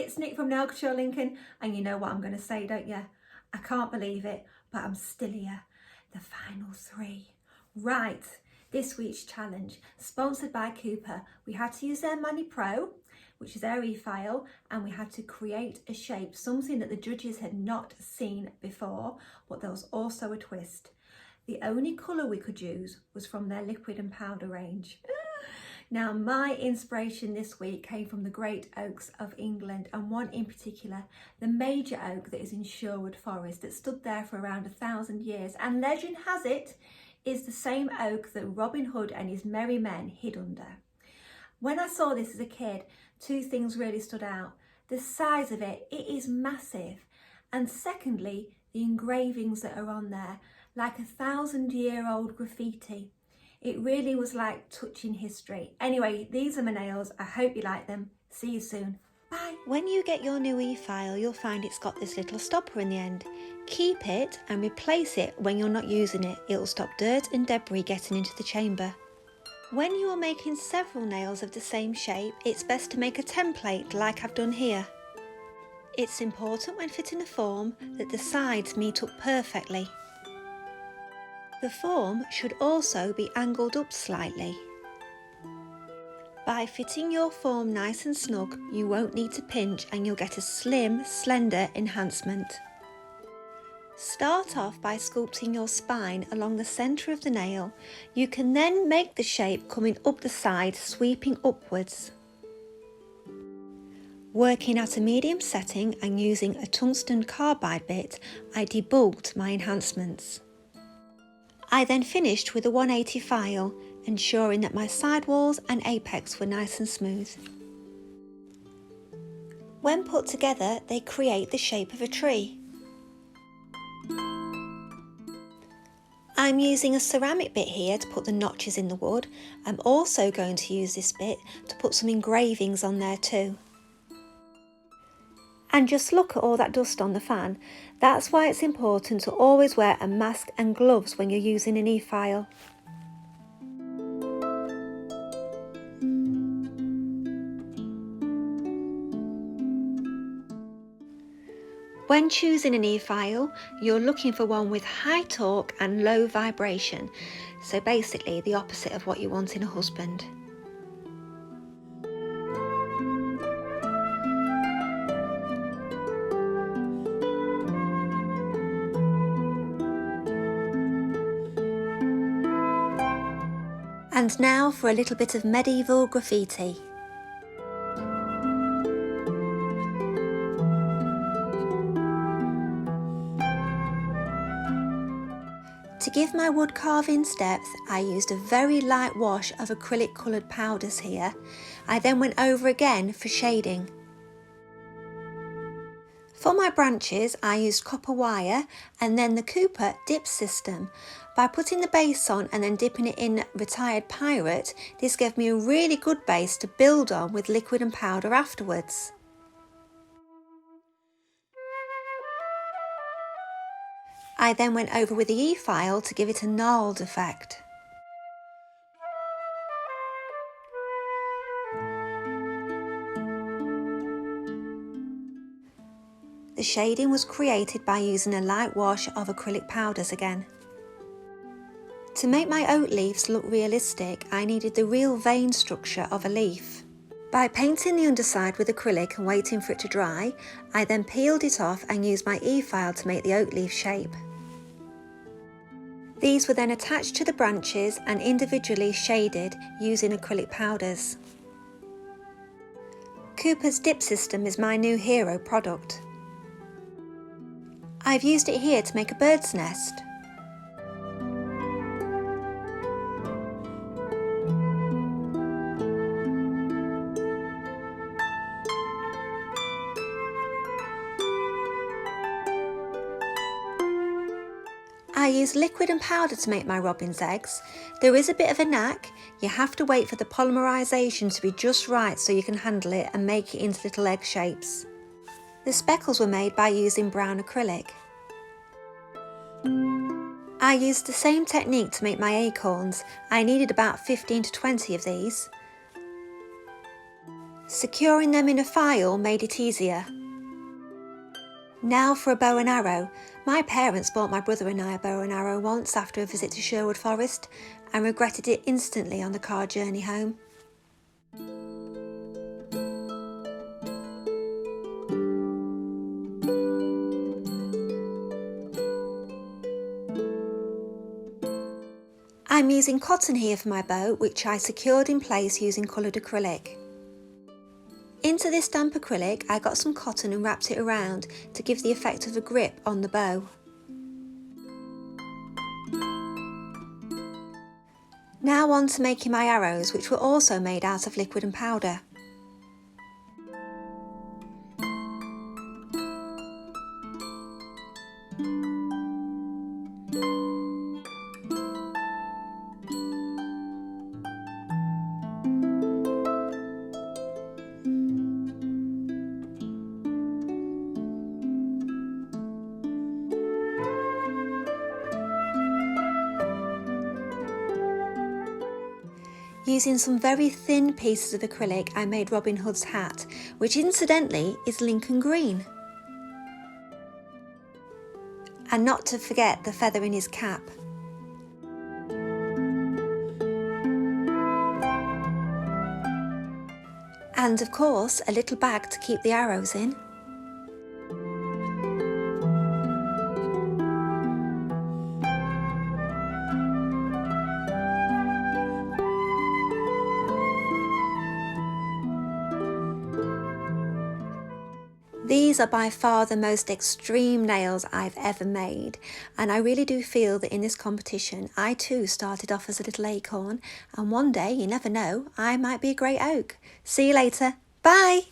it's Nick from Nail Couture Lincoln, and you know what I'm going to say, don't you? I can't believe it, but I'm still here. The final 3. Right, this week's challenge, sponsored by KUPA. We had to use their Mani Pro, which is their e-file, and we had to create a shape, something that the judges had not seen before, but there was also a twist. The only colour we could use was from their liquid and powder range. Now, my inspiration this week came from the great oaks of England, and one in particular, the major oak that is in Sherwood Forest, that stood there for around 1,000 years, and legend has it is the same oak that Robin Hood and his merry men hid under. When I saw this as a kid, 2 things really stood out. The size of it, it is massive, and secondly, the engravings that are on there, like 1,000-year-old graffiti. It really was like touching history. Anyway, these are my nails. I hope you like them. See you soon. Bye. When you get your new e-file, you'll find it's got this little stopper in the end. Keep it and replace it when you're not using it. It'll stop dirt and debris getting into the chamber. When you are making several nails of the same shape, it's best to make a template like I've done here. It's important when fitting a form that the sides meet up perfectly. The form should also be angled up slightly. By fitting your form nice and snug, you won't need to pinch and you'll get a slim, slender enhancement. Start off by sculpting your spine along the centre of the nail. You can then make the shape coming up the side, sweeping upwards. Working at a medium setting and using a tungsten carbide bit, I debulked my enhancements. I then finished with a 180 file, ensuring that my sidewalls and apex were nice and smooth. When put together, they create the shape of a tree. I'm using a ceramic bit here to put the notches in the wood. I'm also going to use this bit to put some engravings on there too. And just look at all that dust on the fan. That's why it's important to always wear a mask and gloves when you're using an e-file. When choosing an e-file, you're looking for one with high torque and low vibration. So basically the opposite of what you want in a husband. And now for a little bit of medieval graffiti. To give my wood carvings depth, I used a very light wash of acrylic coloured powders here. I then went over again for shading. For my branches, I used copper wire and then the KUPA dip system. By putting the base on and then dipping it in Retired Pirate, this gave me a really good base to build on with liquid and powder afterwards. I then went over with the e-file to give it a gnarled effect. The shading was created by using a light wash of acrylic powders again. To make my oak leaves look realistic, I needed the real vein structure of a leaf. By painting the underside with acrylic and waiting for it to dry, I then peeled it off and used my e-file to make the oak leaf shape. These were then attached to the branches and individually shaded using acrylic powders. KUPA's dip system is my new hero product. I've used it here to make a bird's nest. I use liquid and powder to make my robin's eggs. There is a bit of a knack. You have to wait for the polymerisation to be just right so you can handle it and make it into little egg shapes. The speckles were made by using brown acrylic. I used the same technique to make my acorns. I needed about 15 to 20 of these. Securing them in a file made it easier. Now for a bow and arrow. My parents bought my brother and I a bow and arrow once after a visit to Sherwood Forest and regretted it instantly on the car journey home. I'm using cotton here for my bow, which I secured in place using coloured acrylic. Into this damp acrylic I got some cotton and wrapped it around to give the effect of a grip on the bow. Now on to making my arrows, which were also made out of liquid and powder. Using some very thin pieces of acrylic, I made Robin Hood's hat, which incidentally is Lincoln green. And not to forget the feather in his cap. And of course, a little bag to keep the arrows in. These are by far the most extreme nails I've ever made, and I really do feel that in this competition I too started off as a little acorn, and one day, you never know, I might be a great oak. See you later. Bye!